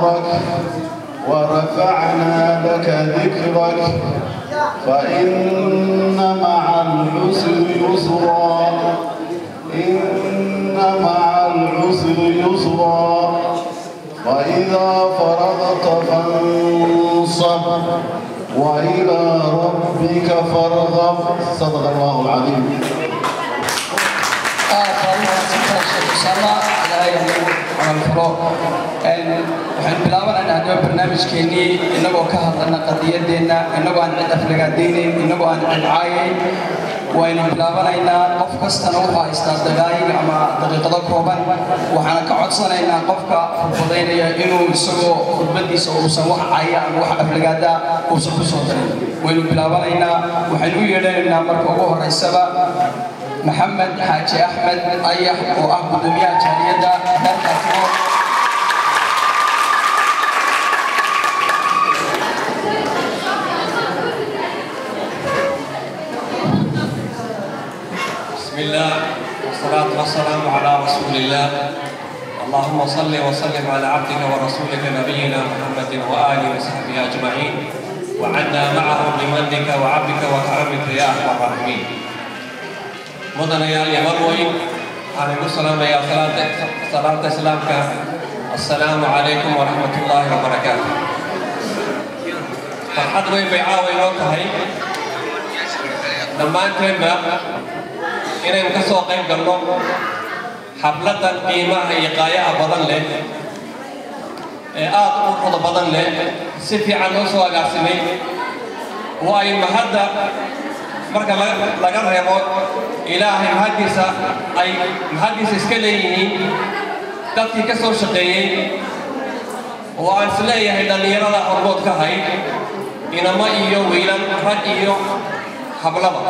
أمرك ورفعنا لك ذكرك فإن مع العسر يسرا إن مع العسر يسرا وإذا فرغت فانصب وإلى ربك فارغب صدق الله العظيم. waxaan bilaabanayna hadaba barnaamijkeennii innagoo ka hadlana qadiyadeenna innagoo aan cid aflagaadaynayn innagoo aan cid caayayn waynu bilaabanaynaa qof kastana wuxuu haystaa daqaayig ama daqiiqado kooban waxaana ka codsanaynaa qofka khudbadaynaya inuu isagoo khudbadiisa uusan wax caaya ama wax aflagaada uusan ku soo darin waynu bilaabanaynaa waxaynu u yeedhanaynaa marka ugu horeysaba محمد حاجي أحمد أيح وأبو دمياء جاليدا دركاتو بسم الله والصلاة والسلام على رسول الله اللهم صل وسلم على عبدك ورسولك نبينا محمد وآله وصحبه أجمعين وعنا معهم بمنك وعبدك وكرمك يا أرحم الراحمين مدنيال يمروي عليكم السلام يا صلاة إسلامك السلام عليكم ورحمة الله وبركاته فرحت وين بيعاوي نوتهاي لما انتبه إن انكسوا قيم قلنا حفلة قيمة إيقاية بدن له أرض بدن له سفي عنه سوى قاسمي وأي مهدى marka laga reebo ilaahay mahadiisa iska leeyihiin dadkii ka soo shaqeeyey oo aan isleeyahay dhallinyarada hormood ka hayd inamo iyo wiilan rag iyo hablaba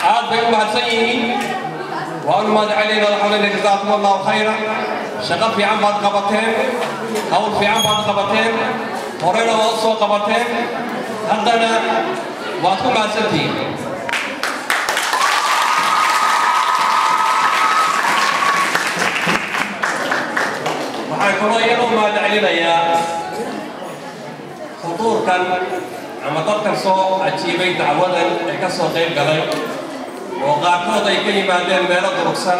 aad bay u mahadsan yihiin waan u mahad celinayna waxaan leeyahay jazaakum allahu khayra shaqo fiican baad qabateen hawl fiican baad qabateen horena waad soo qabateen haddana waad ku mahadsantihiin waxaan kaloo iyadoo mahad celinayaa xuduurkan ama dadkan soo cajiibay dacwadan ee ka soo qayb galay oo qaarkood ay ka yimaadeen meelo durugsan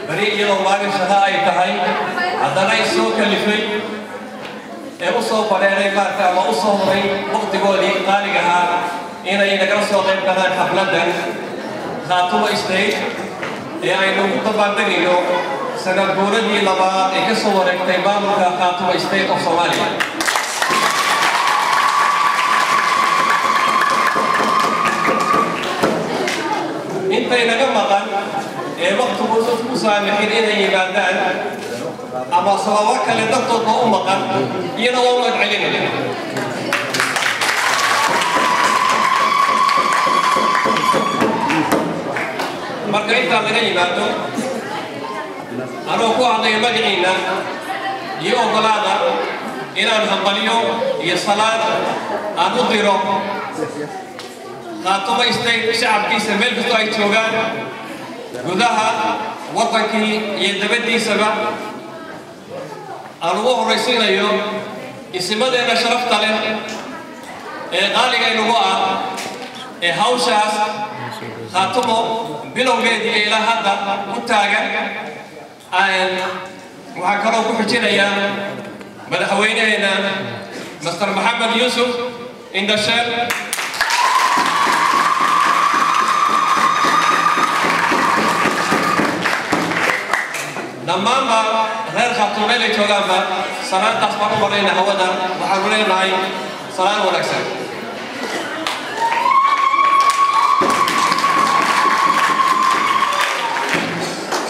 beri iyadoo maalin shaqo ay tahay haddana ay soo kalifay ee u soo fadheeray qaarka ama u soo horay waqtigoodii qaaliga ahaa inay nagala soo qayb galaan xafladdan khaatumo state ee aynu ku dabaaldegayno sanad guuradii labaad ee ka soo wareegtay maamulka khaatumo state of Somalia intay naga maqan ee waqtigu ku saamixin inay yimaadaan ama sababo kale dadkooda u maqan iyana waa u adcelinaya marka intaa laga yimaado anoo ku hadlaya magaciina iyo ogolaada inaan hambaliyo iyo salaad aan u diro khaatumo state shacabkiisa meel kastoo ay joogaan gudaha wadankii iyo dabadiisaba aan ugu horraysiinayo isimadeena sharafta leh ee qaaligaynugu ah ee hawshaas khaatumo bilowgeedii ilaa hadda ku taagan waxaan kaloo ku xujinayaa madaxweynaheena master maxamed yuusuf indhasheel dhammaanba reer khaatumo meel ay joogaanba salaantaas baan u marayna hawada waxaanu leenahay salaan wanaagsan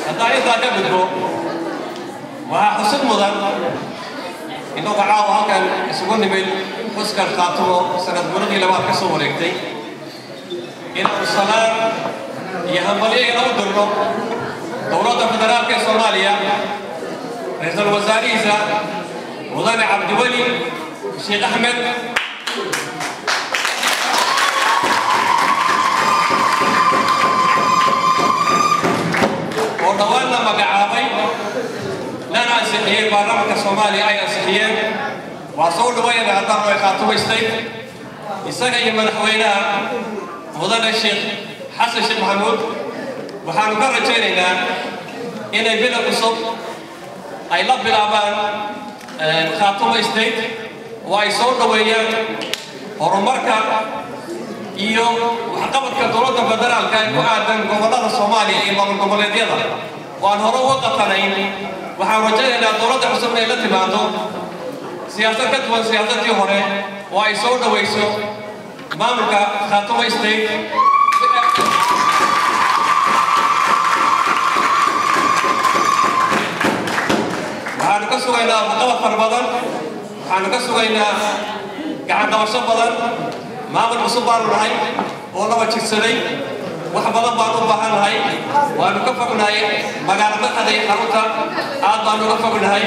haddaan intaa ka gudbo waxaa xusid mudan inuu caawa halkan isugu nimid xuskan khaatumo sanad guuradii labaad ka soo wareegtay inaanu salaan iyo hambalyo igala u dirno dowladda federaalka ee Soomaaliya ra'iisul wasaarihiisa mudane cabdiweli sheekh axmed oo dhawaan la magacaabay lana ansixiyey ansixiyey baarlamaanka Soomaaliya ay ansixiyeen waa soo dhaweeyay haddana way Khaatumo State isaga iyo madaxweynaha mudane Sheekh Xasan Sheekh Maxamuud waxaanu ka rajaynaynaa inay bil cusub ay la bilaabaan Khaatumo State oo ay soo dhaweeyaan horumarka iyo waxqabadka dowladda federaalka ee ku aadan gobollada Soomaaliya iyo maamul goboleedyada waan hore uga qatanayn waxaan rajaynaynaa dowladda cusub inay la timaado siyaasad ka duwan siyaasadii hore oo ay soo dhaweyso maamulka Khaatumo State waxaanu ka sugaynaa waxqabad fara badan waxaanu ka sugaynaa gacan qabasho badan maamul cusub baanu nahay oo laba jirsaday wax badan baanu u baahannahay waanu ka fognahay magaalada qaday xarunta aad baanu uga fognahay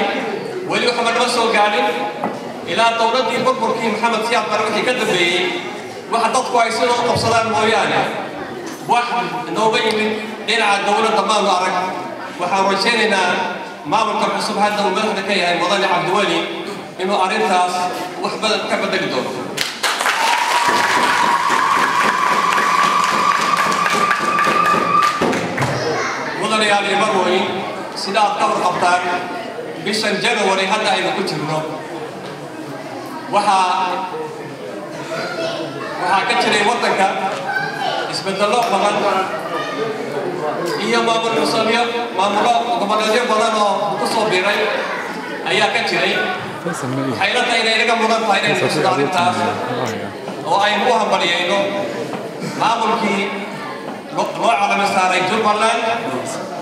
weli waxba nama soo gaadhin ilaa dowladdii burburkii Maxamed Siyaad Barre wixii ka dambeeyey waxa dadku ay sidoo u qabsadaan mooyaane wax nooga yimid dhinaca dowladda maanu arag waxaan rajaynaynaa maamulka cusub hadda uu madaxda ka yahay mudane Cabdiweli inuu arrintaas wax badan ka bedeli doono mudane Ali Barwoy sida aad ka warqabtaan bishan January hadda aynu ku jirno waxaa ka jiray waddanka isbedello badan iyo maamulo goboleedyo badan oo ku soo biiray ayaa ka jiray waxay la tahay inay inaga mudan tahay inaynu xusuusto arrintaas oo aynu u hambaliyeyno maamulkii loo calami saaray Jubbaland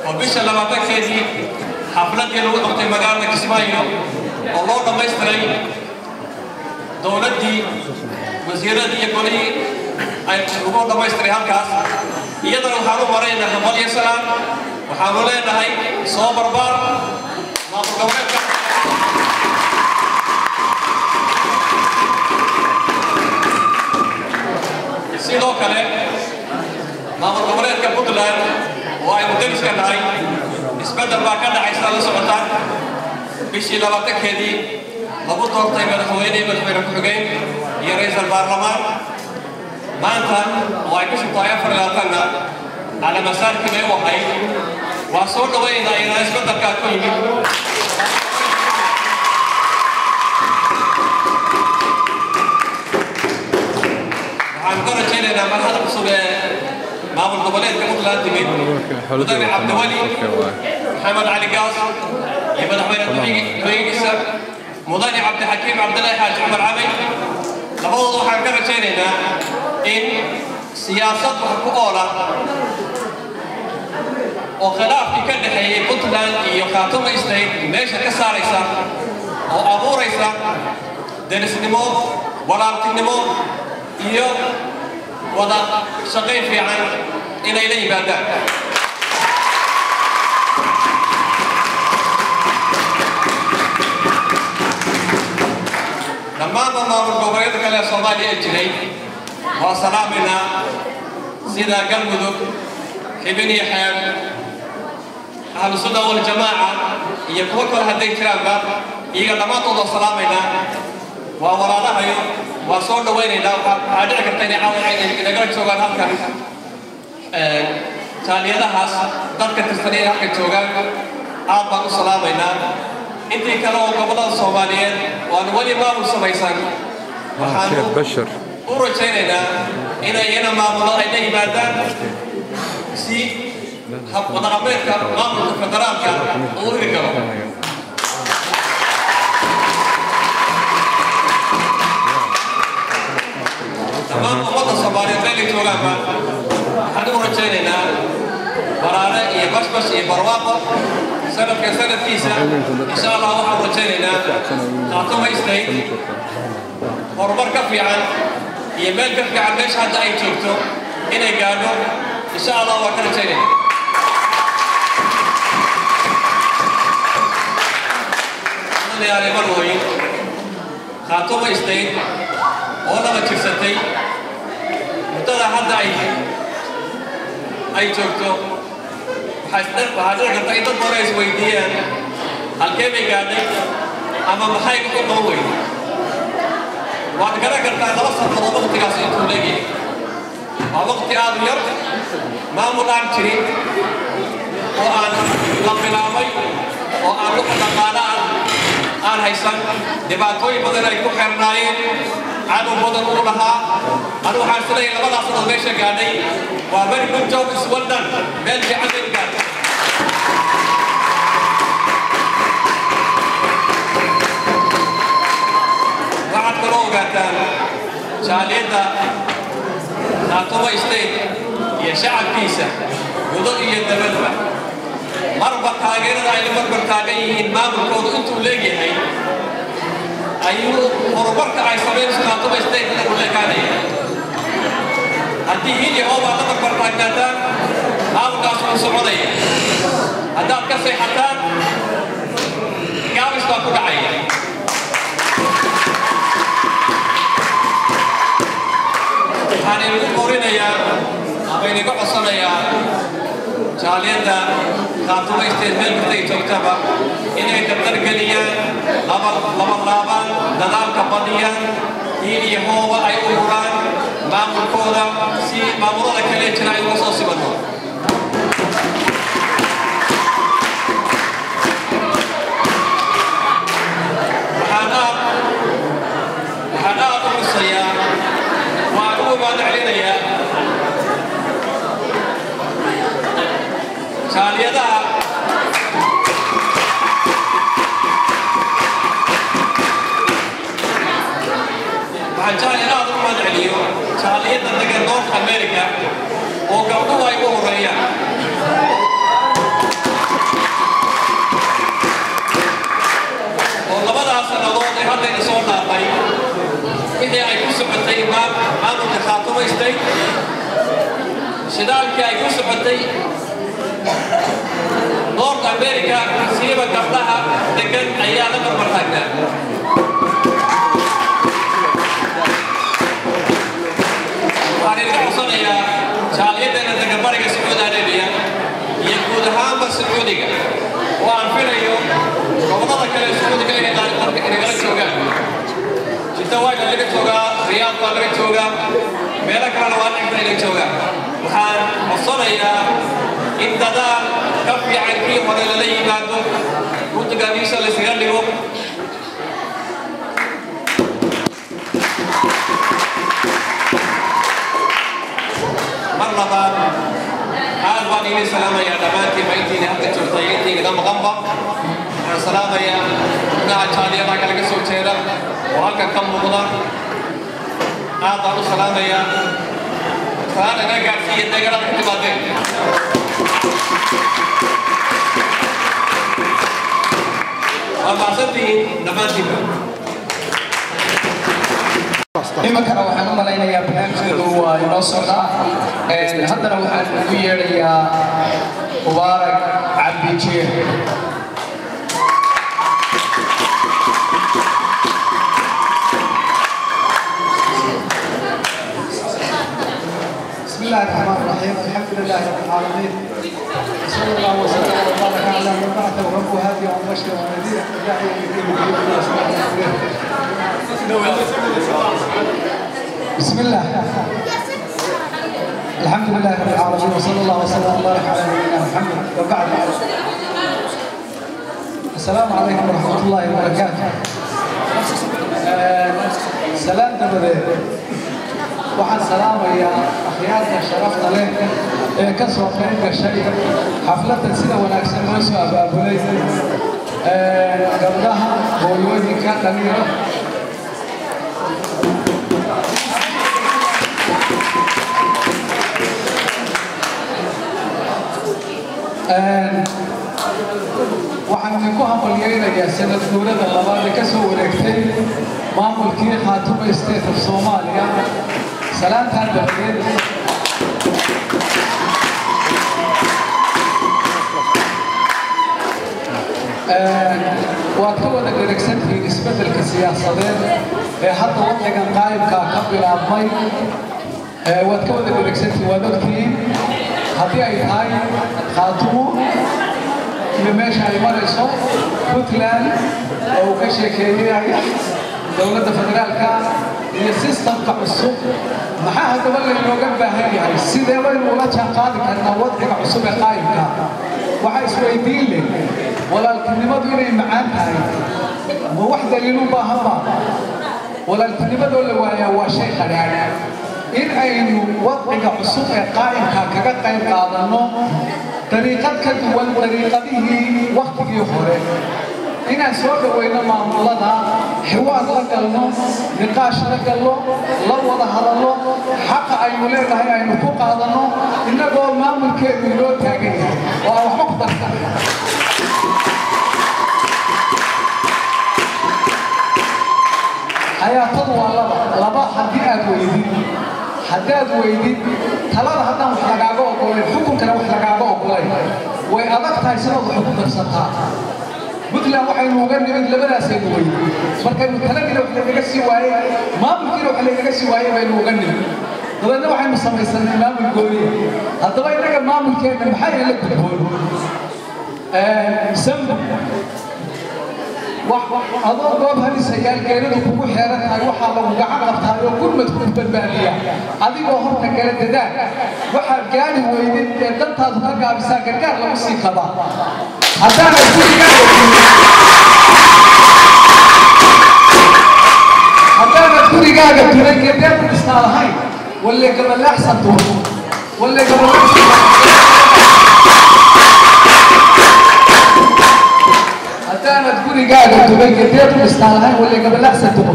oo bisha 20-keedii xafladii lagu qabtay magaalada Kismaayo oo loo dhamaystiray dowladdii wasiiradii iyo golihii ay ugu dhamaystiray halkaas iyadana waxaan u maraynaa hambalyo iyo salaam waxaanu leenahay soo barbaar maamul goboleedka sidoo kale maamul goboleedka Puntland oo aynu deriska nahay isbedel baa ka dhacaysa la socotaan bishii 20-keedii lagu doortay madaxweyne ku-xigeen iyo ra'iisul baarlamaan maanta oo ay ku shubtay 24-na على مسار كده وحي وصول وين إلى إثبات كاتوي عن قرة شيء لنا مرحلة بصوبة معمول قبلات كمطلع تبين مدرب عبد الولي محمد علي قاص يبقى نحن نحن نسب مدرب عبد الحكيم عبد الله حاج عمر عمي لبوضو عن قرة شيء لنا إن سياسة وحكومة وخلاف كده هي بطلان يخاطب إستيد ماشي كسر إسا أو أبور إسا درس نمو ولا تنمو يو وضع شقي في عن إلى بعد لما ما بالقبائل كلا صومالي الجني وسلامنا سيدا قلبك ابني حيان أهل السنة والجماعة يكون كل هذه الكلام يقول لما تقول سلامنا وورانا هيو وصورنا وين لا هذا كتير عاون نقدر نشوفه هالكلام تالي هذا حاس ذكر تستني هالك نشوفه أبغى سلامنا أنت كلام قبل الصوماليين وأنا ما مسميسان وحنو بشر ورجعنا إنا ما ملا إنا إبادة si hab wadaqameedka maamulka federaalka uu hirgalo tamam ummadda Soomaaliyeed ay joogaanba waxaan u rajaynaynaa baraare iyo bashbash iyo barwaaqo sanadkiisa insha Allah waxaan rajaynaynaa Khaatumo State horumar ka fiican iyo meel ka fiican meesha hadda ay joogto inay gaadho إن شاء الله وكل شيء. أنا يا ريمان وين خاطوم إستيد ولا ما تشتري ترى هذا أي شوكتو حسنا هذا كتايد بوريس ويديان halkee bay gaadhay ama maxay ku dhowey waad garan kartaa laba sannadood waqtigaas intuu leeyahay waa waqti aad u yar maamul aan jirin oo aan la bilaabay oo aan wax dhaqaale aan haysan dhibaatooyin badan ay ku xirnaayeen cadow badan uu lahaa anu waxaan isleeyahay labadaas sannadood meesha gaadhay waa very good job is well done meel fiican bay gaadhay waxaad kaloo ogaataan jaaliyadda Khartoum State iyo shacabkiisa gudo iyo dabadba marba taageerada ay marba taagan yihiin maamulkooda intuu leeyahay ayuu horumarka ay sameeyeen Khartoum State lagu leeyahay haddii hili oo waa marba taageertaan maamulkaas uu soconaya haddaad ka seexataan gaabis baa ku dhacaya waxaan idinku qorinayaa ama idinku codsanayaa jaaliyadda Khartoum State meel kasta ay joogtaba inay dardar geliyaan laban dadaalka badiyaan hiil iyo hooba ay u huraan maamulkooda si maamulada kale jira ay uga soo sibato waxaan aad u xusayaa waan ugu mahadcelinayaa jaaliyadaha waxaan jaaliyad aad ugu mahadceliyo jaaliyadda degan North America oo gabdhuhu ay u horeeyaan oo labadaas sannadood ee haddayna soo dhaafay wixii ay ku socotay maamulka Khartoum State shidaalkii ay ku socotay North America siiba gabdhaha degan ayaa la barbar taagnaa waxaan idinka codsanayaa jaaliyaddeena degan bariga Sacuudi Arabia iyo guud ahaanba Sacuudiga oo aan filayo gobollada kale Sacuudiga inay nagala joogaan jidda waa laga joogaa Riyaad waa laga joogaa meelo kalena waa laga joogaa waxaan codsanayaa in dadaal ka fiican kii hore lala yimaado guddigaamiisha la isaga dhigo mar labaad aad baan idin salaamayaa dhammaantiin ma intiina halka joogtay intii iga maqanba waxaan salaamayaa xubnaha jaaliyadaha kale ka soo jeeda oo halkan ka muuqda aad baan u salaamayaa salaan naga gaadhsiiya deegaanada ka timaadeen waa mahadsantihiin dhammaantiinba imankana waxaan u malaynayaa barnaamijkeedu waa inoo socdaa haddana waxaan ugu yeedhayaa mubaarak cabdijiir بسم الله الرحمن الرحيم الحمد لله رب العالمين صلى الله وسلم وبارك على من بعثه ربه هاديا ومبشرا ونذيرا وداعيا اليه بسم الله الحمد لله رب العالمين وصلى الله وسلم وبارك على نبينا محمد وبعد السلام عليكم ورحمه الله وبركاته سلام دبدي waxaan salaamayaa akhyaarta sharafta leh ee ka soo qayb gashay xafladda sida wanaagsan loo soo abaabulay gabdhaha hooyooyinka dhalinyaro waxaan idinku hambalyaynayaa sanad guurada labaad ee ka soo wareegtay maamulkii Khartoum State of Soomaaliya salaantaan dabadeed waad ka wada dheregsantihiin isbeddelka siyaasadeed ee hadda waddangan qaayibkaa ka bilaabmay waad ka wada dheregsantihiin waad ogtihiin haddii ay tahay Khartoum ماشي على مرسو بوتلاند أو كشكلية دولة فدرالكا هي سيستم كعصب maxaa hadaba looga baahan yahay sidee way ula jaanqaadi karnaa waddanka cusub ee qaayimka waxa isweydiin leh walaaltinimadu inay macaan tahay ma wax daliil u baahan ba walaaltinimadu la waayaa waa shay qadhaadh in aynu waddanka cusub ee qaayimka kaga qayb qaadano dariiqad ka duwan dariiqadihii waqtigii hore inaan soo dhaweyno maamulada xiwaar la galno niqaash la galno la wada hadalno xaqa aynu leedahay aynu ku qaadano innagoo maamulkeedu inoo taagan yahay oo aan waxba ku darsan xayaatadu waa laba haddii aad weydid talada haddaan wax lagaaga ogolayn xukunkana wax lagaaga ogolayn way adag tahay sidaad wax ku darsataa puntland waxaynu uga nimid labadaasaynu weyne markaynu talagina wax lagaga sii waayey maamulkiina wax lagaga sii waayey baynu uga nimid dabeedna waxaynu samaysanay maamul gooniya haddaba innaga maamulkeenna maxaa ila gudboon sambo adoo goob halisayaal geeridu kugu xeeran tahay waxaa lagu gacan qabtaa oo gurmadku ku badbaadiya adigoo horta kala dadaal waxaad gaari weydid ee dantaadu ka gaabisaa gargaar lagu sii qabaa haddaanad gurigaaga turay geedeed u dhistaa lahayn walle gabalaaxsan tuuro walle gabalaaxsan haddaanad gurigaaga turay geedeed u dhistaa lahayn walle gabalaaxsan tuuro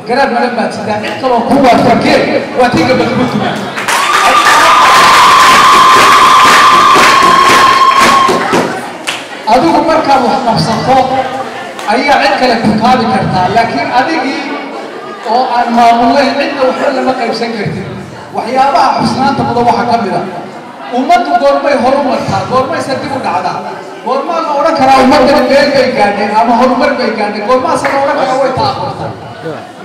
garaad madan baad sidaa cid kaloo ku waafakee waa tii gabadgu tuga adigu markaad wax qabsato ayaa cid kale ku qaadi kartaa laakiin adigii oo aan maamulayn cidna waxba lama qaybsan kartid waxyaabaha xusnaanta mudan waxaa ka mid a ummaddu goormay horumartaa goormayse dib u dhacdaa goormaa la odhan karaa ummaddani meel bay gaadheen ama horumar bay gaadheen goormaase la odhan karaa way taaqurtay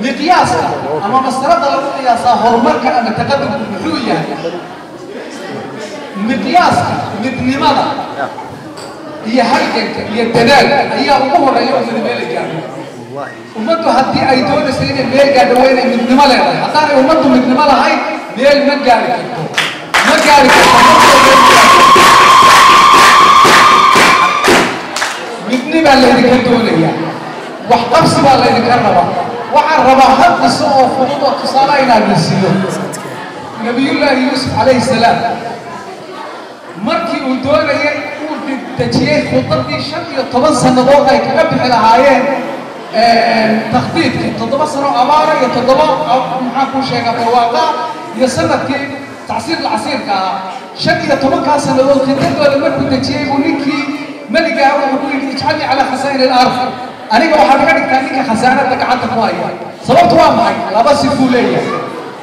miqyaaska ama mastarada lagu qiyaasaa horumarka ama taqadumku muxuu yahay miqyaaska midnimada iyo halganka iyo dadaalka ayaa ugu horeeya ummada meel gaadho ummaddu haddii ay doonayso inay meel gaadho waa inay midnimo leedahay haddaanay ummaddu midnimo lahayn meel ma gaari karto midni baa laydinka doonayaa wax qabsi baa laydinka rabaa waxaan rabaa hal qiso oo fudud oo tusaale inaad nasiiyo nabiyullaahi yuusuf calayhi salaam markii uu doonayay dejiyey khudadii 15 sannadood ay kaga bixi lahaayeen takhdiidkii 7 sano abaara iyo 7 maxaan kuu sheegaa barwaaqa iyo sanadkii tacsiir lacasiirka ahaa 15 sannadood khidadooda markuu dejiyey buu ninkii meligaa wuxuu ku yidhi ijcalnii calaa khasaa'in al-ard aniga waxaad iga dhigtaa ninka khasaanada gacanta ku haya sababtu waa maxay laba sifuu leeyahay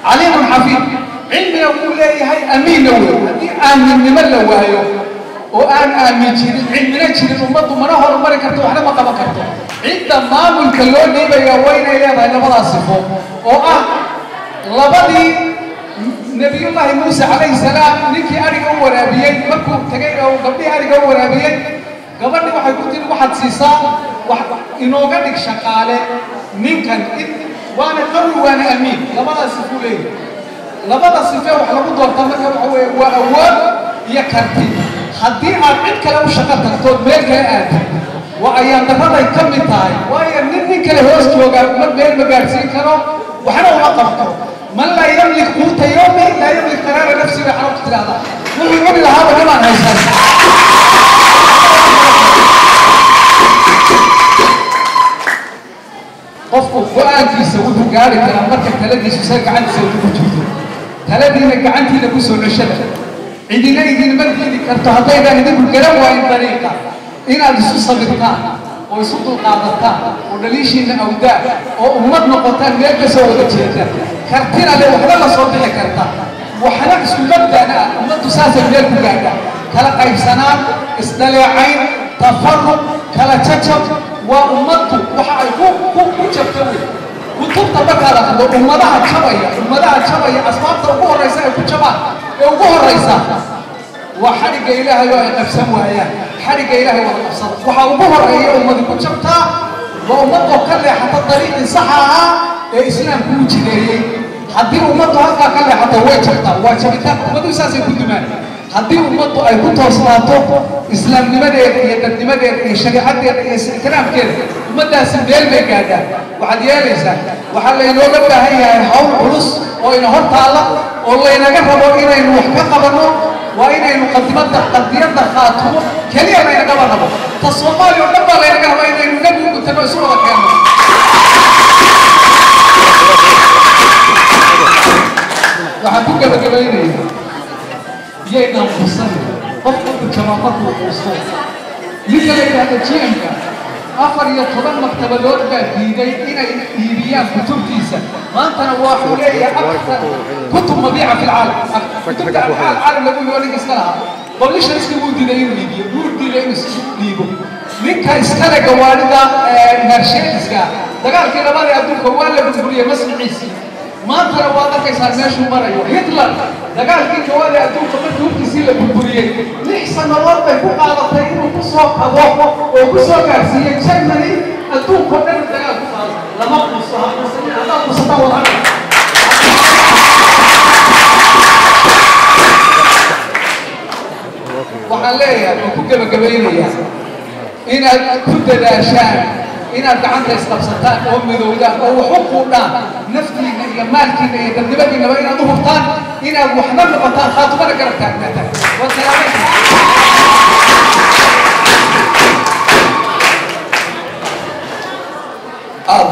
caliimun xafiid cilmina wuu leeyahay amiinna wey haddii aaminnimo la waayo oo aan aamin jirin cilmina jirin ummaddu mana horumari karto waxna ma qaban karto cidda maamulka loo dhiibaya waa inay leedahay labadaas sifo oo ah labadii nabiyullaahi muuse calayhi salaam ninkii ariga u waraabiyey markuu tagay oo gabdhihii ariga u waraabiyey gabadhii waxay ku tiri waxaad siisaa wax inooga dhig shaqaale ninkan waana qawi waana amiin labadaas sifo leeyahay labada sife wax lagu doortaa marka waxa weeye waa awood iyo karti haddii aad cid kale u shaqo tagtood meel kale aadid waa ayaan darraday ka mid tahay waayo nin kale hoos joogaa meel ma gaadhsiin karo waxna uma qabto man laa yamlik quuta yawmi laa yamlik qaraara nafsi bay carabtu tidhaahdaa wuxuu cuni lahaaba nimaan haysan qofku go-aankiisa wuxuu gaari karaa marka taladiisu sa gacantiisa ugu jirto taladiina gacantiina ku soo ceshada cidina idinma diidi karto haddaydaan idinku garan waayin dariiqa inaad isu sabirtaan oo isu dulqaadataan oo dhaliishiina awdaa oo ummad noqotaan meel ka soo wada jeedaan kartina le waxba la soo bixi karta waxna isku mabdaana ah ummaddu saasay meel ku gaadhaa kala qaybsanaan isdaleecayn tafaruq kala jajab waa ummaddu waxa ay ku jabta wey kutubta markaad akhrido ummadaha jabaya asbaabta ugu horraysa ay ku jabaan ee ugu horraysa وحرق إلهي ويقبسم وياه حرق إلهي ويقبسم وحاوبوها رأيه أمد كتشبتا وأمده كله حتى الطريق صحها إسلام كوجي حدي أمده هكا كله حتى ويشبتا ويشبتا أمده ساسي كدمان حدي أمده أي كتوصلاته إسلام نمدير يدد نمدير شريعة إكرام كده أمده سبيل بكذا وحد ياليسا وحال ينوغب هي حول عرس وإنه هرطالة والله ينقرب وإنه ينوحك قبنه وإنه يقدمت قدية خاطمه كليا ما ينقرب تصومال ينقرب لا ينقرب وإنه ينقرب وتنوع سورة كاملة وحكوك بكبيني يأينا مصر قفل كما قفل الأسطول لكي هذا جيمك أفر يطلب مكتب اللوت بأديدي إنا إيبيان كتب تيسا ما أنت نواحوا لي أكثر كتب مبيعة في العالم كتب العالم لقول يوليك إسكالها قبلش نسكي ودي داينو ليبيا ودي داينو ليبو لكا إسكالا قوالدا مرشيدسكا دقال كده بالي أبدو كوالا بتقولي مسلم عيسي ما أنت نواحوا كيسار ماشو مرأيو هتلر دقال كده كوالا أبدو كوالا كيسيلا بتقولي لحسن نواحوا يكون على طيب وكسوك أبوه وكسوك أرسية جمالي أبدو كوالا دقال لما قصها الله قصة وضعنا وحليا وكوكا بكبيريا إن كنت داشان إن أنت استبسطان أمي ذولا أو حقوقنا نفتي مالكي يدبدبني نبين ظهرتان إن محمد لقطان خاطبنا كرتان والسلام عليكم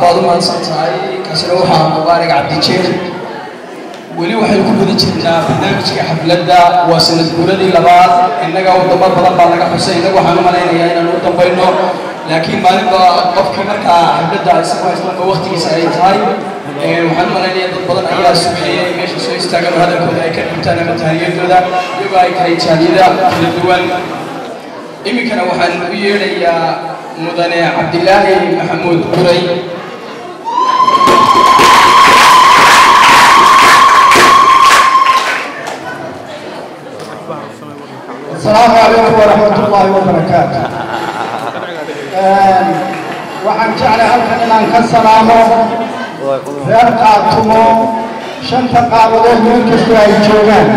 بعض ما نصنعي كسروها مبارك عبد الشيخ ولي waxay ku guda jirnaa barnaamijka xafladda waa sanad guuradii labaad inaga wadamo badan baa laga xusay inaga waxaan u maleynayaa inaan u dambayno laakiin maalinba qofkii markaa xafladda isagu haysto waqtigiisa ay tahay waxaan u maleynayaa dad badan ayaa suuxiyay meesha soo istaagan hadalkooda ay ka dhigtaan ama tahriyadooda iyagoo ay tahay jaaliyada kala duwan iminkana waxaan u yeedhayaa mudane cabdilaahi maxamuud guray السلام عليكم ورحمة الله وبركاته. وحن جعل هلكن إن كسلامه رقعتمو شنت قابله من كسر الجوان.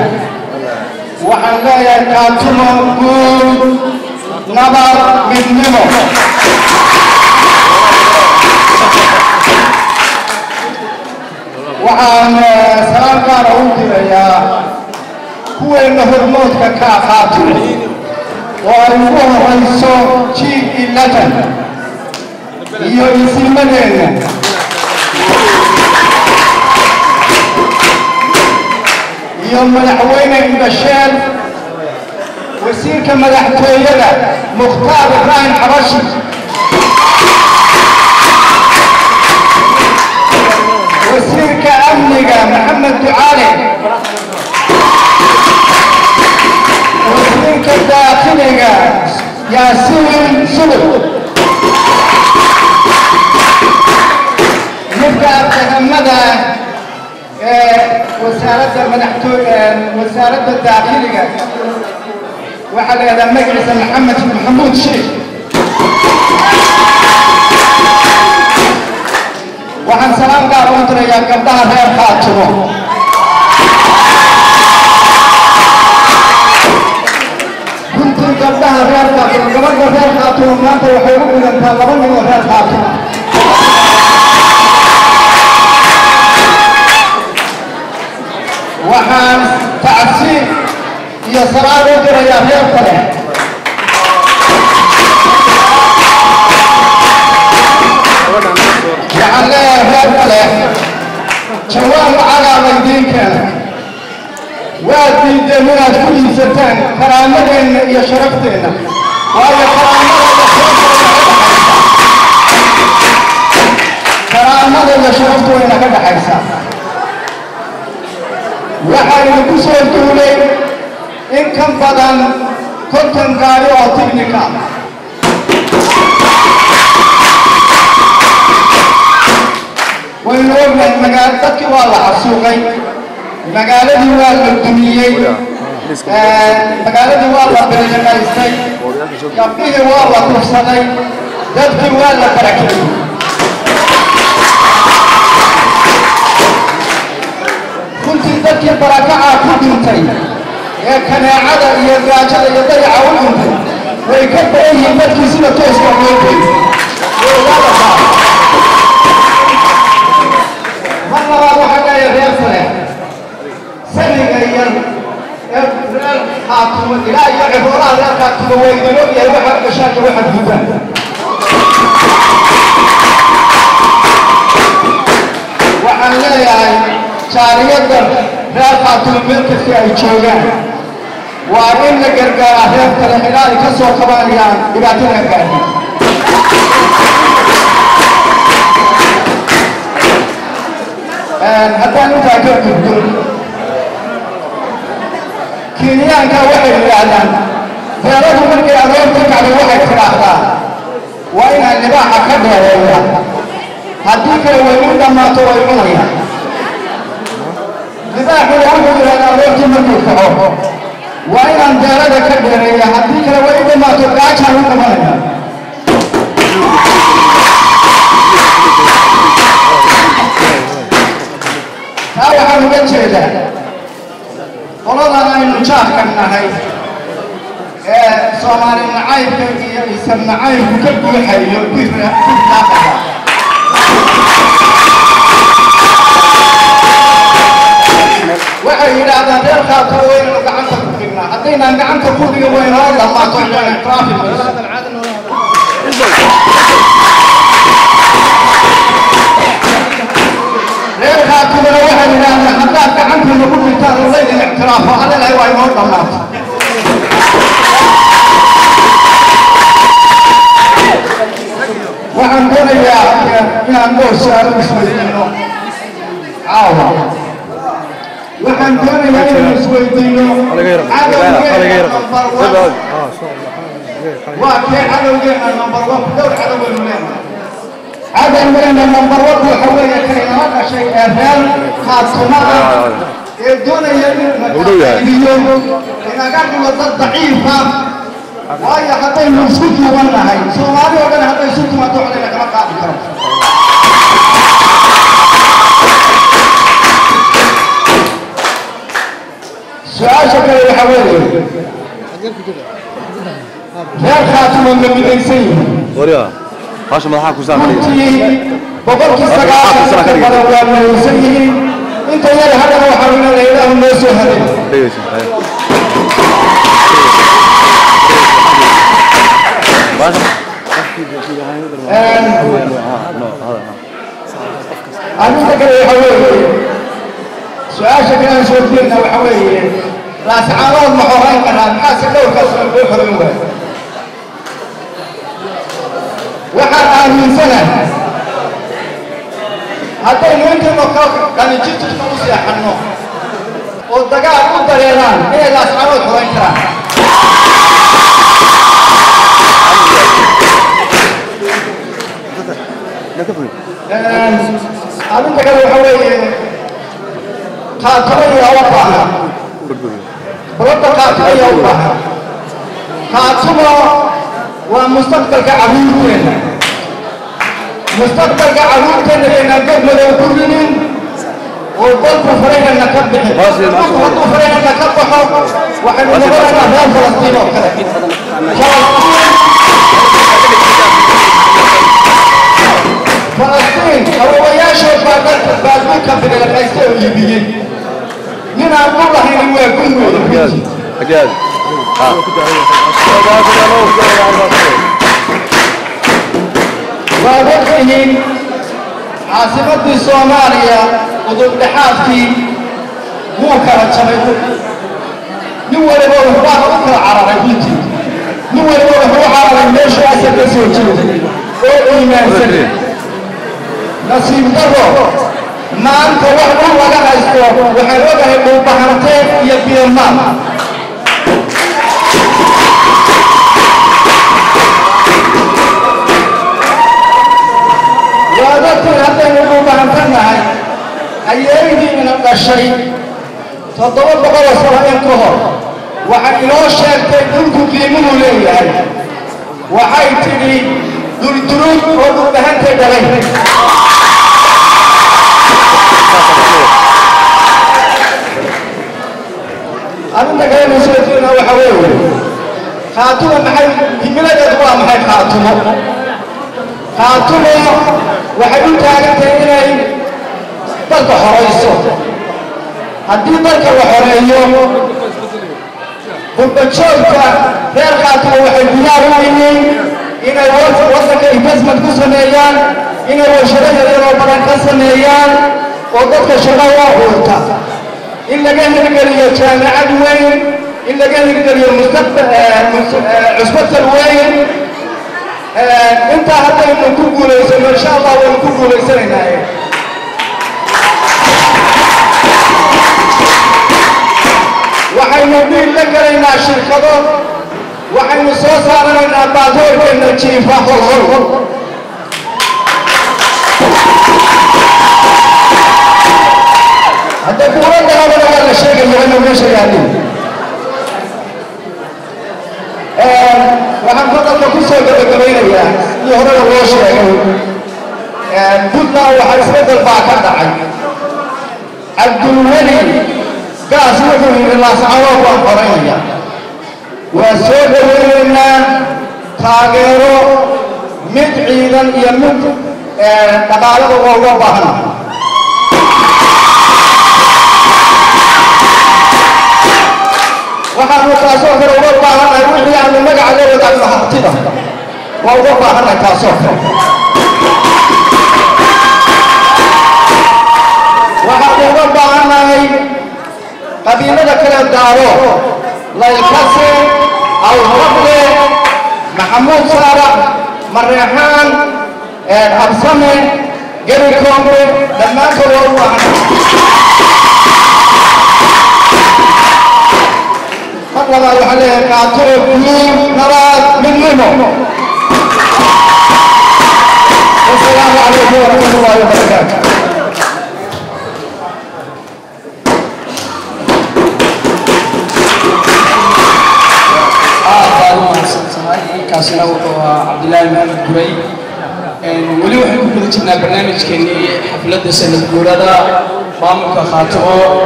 وحن لا يقعتمو قول نظر من نمو. وحن سلام قارئون يا هو إنه الموت ككافاته وأنه رئيسه شيء اللجن يؤسي منين يوم ملحوين البشار وسير كملحتويلة مختار إبراهيم حرشي وسير كأمنية محمد دعالي وسيرك الداخلية ياسين سلو نبدأ بتجمدها وزارة الداخلية وحل هذا مجلس محمود شيخ وحن سلام قارون تريا قبلها غير خاتمه قبلها غير خاتم قبلها غير خاتم ما أنت وحيوك إذا أنت قبلني غير خاتم وحان تعسيب يسرار وجرى يا غير خاتم يعليها غير خاتم شوال على مدين كان وادي دموات كل ستان كرامتين يا شرفتين وهي كرامتين يا شرفتين كذا حيسا وحال الكسر تولي إن كان بدن كنت قاري أو تكنيكا وينوم المقالة والله عصوقي مقالة ديوان الدنيا magaaladii waa la bililiqaystay gabdhihii waa la kufsaday dadkii waa la barakiciyey runtii dadkii barakacaa ku dhintay ee kaneecada iyo gaajada iyo dayaca u dhintay way ka badan yihiin dadkii sida tooska loo geeyey mar labaad waxaa leeyahay reer fale saniga yar ee reer xaatumo ilaa iyo ciboolaha reer xaatumo way idin og yahay waxa gashaaka waxa guudaan waxaan leeyahay jaariyadda reer xaatumo meel kasta ay joogaan waa in la gargaaraa reer kale ilaa ay ka soo qabanayaan dhibaatada gaadhi haddaan intaa ka gudbo kenyaanka waxay yidhaahdaan beeradu markay aroorta kacday waxay tidhaahdaa waa inaan libaaxa ka dheereeya haddii kale way u dhammaato way cunayaan libaaxuna wuxuu yidhahdaa aroortii markuu kaco waa inaan beerada ka dheereeya haddii kale way u dhammaato gaajaan u dhamanaya taa waxaan uga jeedaa qoladan aynu jaarka nahay ee soomaali nacaybka iyo isan nacaybku ka buuxayo birdaaqaya waxay yidhaahdaan reer xaatumo waynanu gacanta ku dhignaa haddaynaan gacanta ku dhigin waynoo dhammaato traffic reer xaatumona waxay yidhaahdaan haddaad gacanta nagu dhigtaan oo laydin ictiraafo allelahay waa inoo dhammaato waxaan doonayaa inaan dhowr su-aalo isweydiino caawa waxaan doonayaa inaan isweydiino waa kee cadowgeena number one dhowr cadowgeenu leenahay cadowgeena number one waxa weeye kaynala dhashay ee reer xaatumo ah ee doonaya inuu inaga dhigo dad daciifa waayo haddaynu isku duuban nahay soomaali oo dhan hadday isu timaado waxlayna kama qaadi karo su-aasha kale waxa weeye reer xaatumo ma midaysan yihiin runtii boqolkii 9 badan waa midaysan yihiin inta yar haddana waxaa leedahay ilaahu noo soo haday arrinta kale waxa weeye su-aasha kale aan soo jeedna waxa weeye laascaanood ma xorayn karaa maxaase dhowrkaas loo xorayn waayo waxaan aaminsanahay haddaynu intaynu qalinjirjirka u seexanno oo dagaal u dareeraan inay laascaanood xorayn karaan arrinta kale waxa weeye xaatumo ayaa u baahan bulada xaatumo ayaa u baahan xaatumo waa mustaqbalka carruurteena mustaqbalka carruurteena inaan dad madow ku rinin oo dalku faraynana ka bixin hadduu faraynana ka baxo waxaynu noqonaynaa reer falastiin oo kale falastiin awowayaashood baa dalka baaduulka bililaqaystay oo iibiyey ninaan u lahaynin waa gun weeye waad ogtihiin caasimaddii soomaaliya udubdhexaadkii wuu kala jabay nin waliba waxbaa u kala cararay runtii nin waliba wuxuu cararay meeshuu asal ka soo jeeday oo iimaansan nasiib daro maanta wax dhul laga haysto waxaan ogahay dhulbahanteen iyo biirmaan waadadkii haddaynu dhulbahantan nahay ayeeydii ina dhashay 700 sano in ka hor leeyahay waxay tidhi durdurud oo dhulbahantay dhalay arrinta kale masuulkiina waxa weeye khaatumo maxay himiladeedu waa maxay khaatumo waxay u taagan tahay inay dalka horayso haddii dalka la xoreeyo gurbajoogka reer khaatumo waxay diyaar u yihiin inay waddanka investment ku sameeyaan inay warshado yaryaroo badan ka sameeyaan oo dadka shaqo u abuurta in laga hirgeliyo jaamacad weyn in laga hirgeliyo cusbatal weyn intaa haddaynu ku guulaysano insha allah waynu ku guulaysanaynaaye waxaynu dhiil la gelaynaa shirkado waxaynu soo saaranaynaa baadoorkeenna jiifa holhol hadda kuuradda labada waa la sheegaya inuu meesha yaalin waxaan fadalka ku soo gabagabaynayaa sidii horena loo sheegay puntland waxaa isbeddel baa ka dhacay cabdulweli gaas wuxuu yidhi laascanood waan qoranaya waa soo dhaweynaynaa taageero mid ciidan iyo mid dhaqaalada waa uga baahana waxaanu taasoo kale uga baahannahay wixii aanu magaca la wadaagno hantida waa uga baahannahay taasoo kale waxaanu uga baahannahay qabiilada kale daaro laylkase awrable maxamuud saarax mareexaan absame geri koombe dhammaantood waa u baahannahay مرة عليه كاتب يوم نراد من لمو والسلام عليكم ورحمة الله وبركاته كاسنا عبد الله محمد قري ولي وحنا كنا جبنا برنامج كني حفلة سنة الجولة مامك خاطبه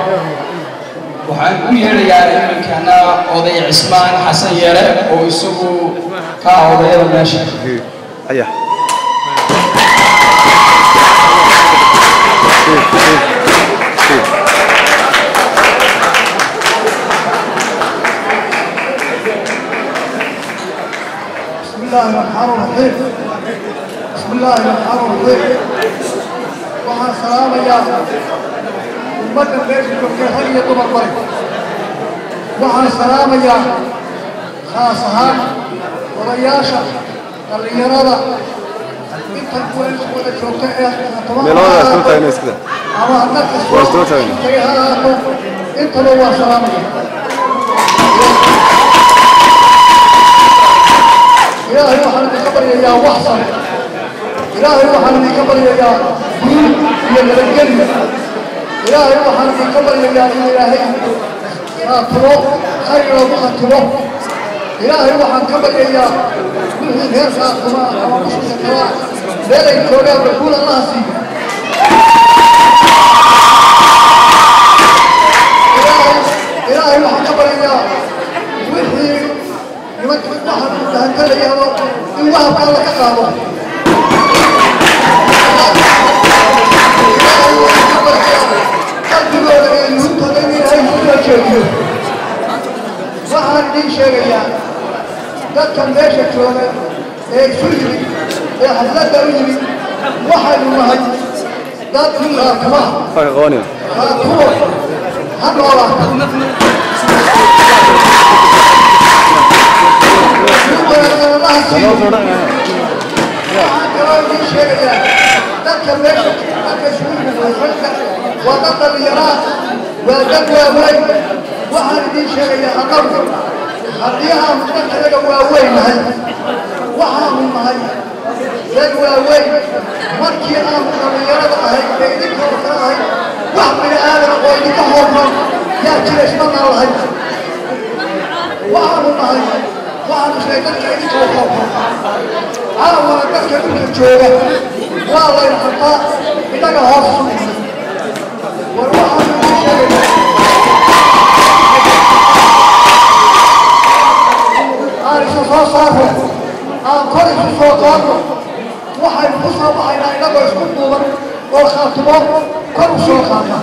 waxaan u yeerayaa imankana oday cismaan xasan yeere oo isagu ka odayada meesha aya بسم الله الرحمن الرحيم وحا سلام يا مدن ليش كل هي طبعا بري وحا سلام يا خاصها ورياشة اللي يرادا انت كويس ولا شوكه ميلودا استوتا هنا كده اما انك استوتا هنا انت لو سلام يا وحنا نكبر يا وحصل إلهي وحنا نكبر يا بيوت يا الجنة إلهي وحنا نكبر يا إلهي خاطره خير وخاطره إلهي وحنا نكبر يا غير خاطره أما مش خاطره لا يكون يقول الله سي إلهي وحنا نكبر يا وحي يمكن واحد هنتلي يا رب الواحد قال لك قالوا waxaan idin sheegayaa dadkan meesha jooga ee isu yimid ee xafladda u yimid waxaynu nahay dad khaatumaha khaatumo ha noolaato waxaan kaloo idin sheegayaa dadkan meesha dadka isugu yimid waa dad dhallinyaraa waa dad waaweyn waxaan idin sheegayaa aqalka haddii aanu dadkanaga waaweyn nahay waxaanu nahay dad waaweyn markii aanu dhallinyarada ahay ee idinkoo kale ahay wax bini aadama oo idinka hoorman yaa jira ismanaan lahay waxaanu nahay waxaan مسيطر كأني توقف عاوة تذكر الجوغة والله الخطاء إذا هاص والروح من الشيء أنا صافه أنا كل صوته waxay ku soo baxaynaa inagoo isku duuban oo khaatimo kor u soo qaata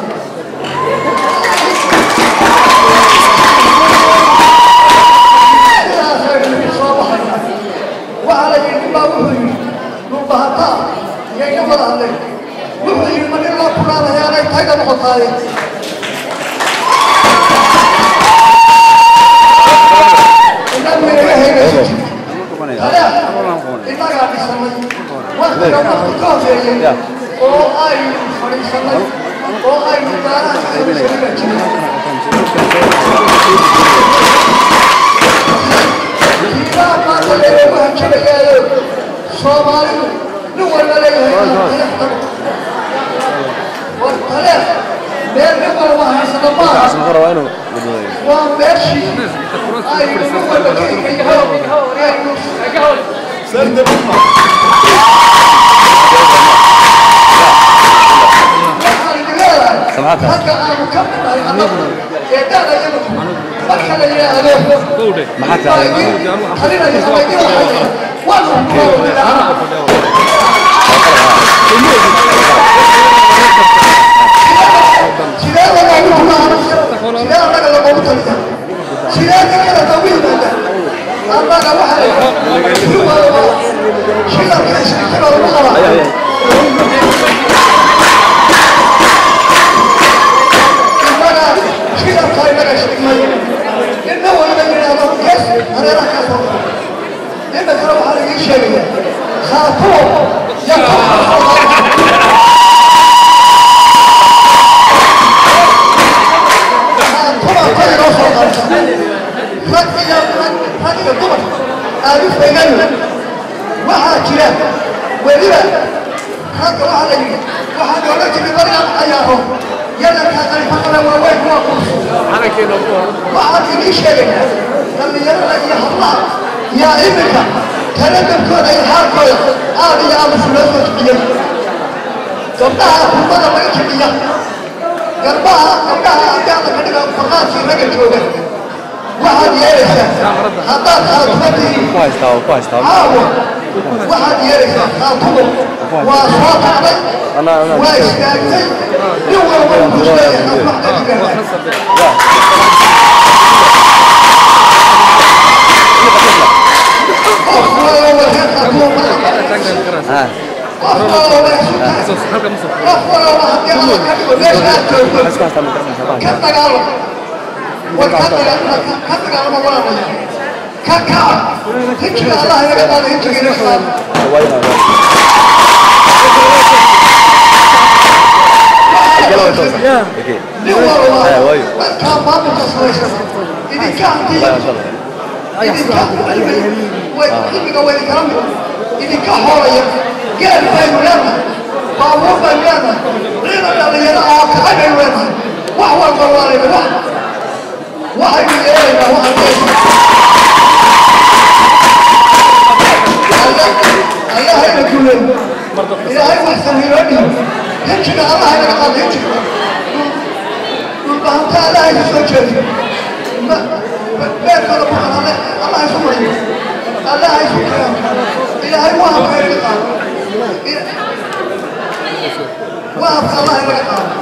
sidaasaynu soo baxaynaa waxaa la yidhi baa wuxuu yidhi dhulbahataa iyayna wada hadlay wuxuu yidhi ma nin loo kulaalayaanay tayda noqotaaye inagu inaga heegayso jirta إنك بسمي وقت يوم القيامة أو أي فريسنا أو أي مدارة إذا ما تلقى مهجرة صومالي نقول عليه والطلب بين نقول ما حسنا ما وماشي أي نقول لك سند بما سمعتها حتى أنا مكمل أنا يدانا يمكن أكل يا أبي ما حتى خلينا نسوي والله سيدنا لا يقول سيدنا لا يقول سيدنا لا يقول أما أنا واحد شيء كذا والله أنا شيء كذا ما كشيء إنه ولا من هذا كيس أنا لا كذا إنك لو على شيء خاطر هذه الضبط أعرف بيننا وحاجنا ولما هذا واحد واحد ولكن بطريقة حياهم يلا هذا الفقر وين هو أنا كده واحد يجي شيء لما يلا يا الله يا ابنك تلقى كل أي حاجة هذه يا أبو فلوس كبير قبلها كل ما يجي قبلها أجانا كده فقط في رجل جوده واحد يرث حتى خاطبتي كويس واحد يرث خاطبه وأصوات عليه وإستاذي يوم والكثرة على موانا كاكا هنجي الله يقبل هنجي الإسلام نور كان باب التصوير إذا كان والكرم إذا كان حوريا قال بين لنا بابور بين لنا غير الذي يدعى كعبين لنا وهو القرار بواحد واحد يلينا واحد الله هيدا كلهم إذا هاي وحسن هيراني هنشك الله هيدا قال هنشك والبهمتا الله هيدا سوچي بيت الله يسمعني الله يسمعني إذا هاي واحد هيدا قال واحد الله هيدا قال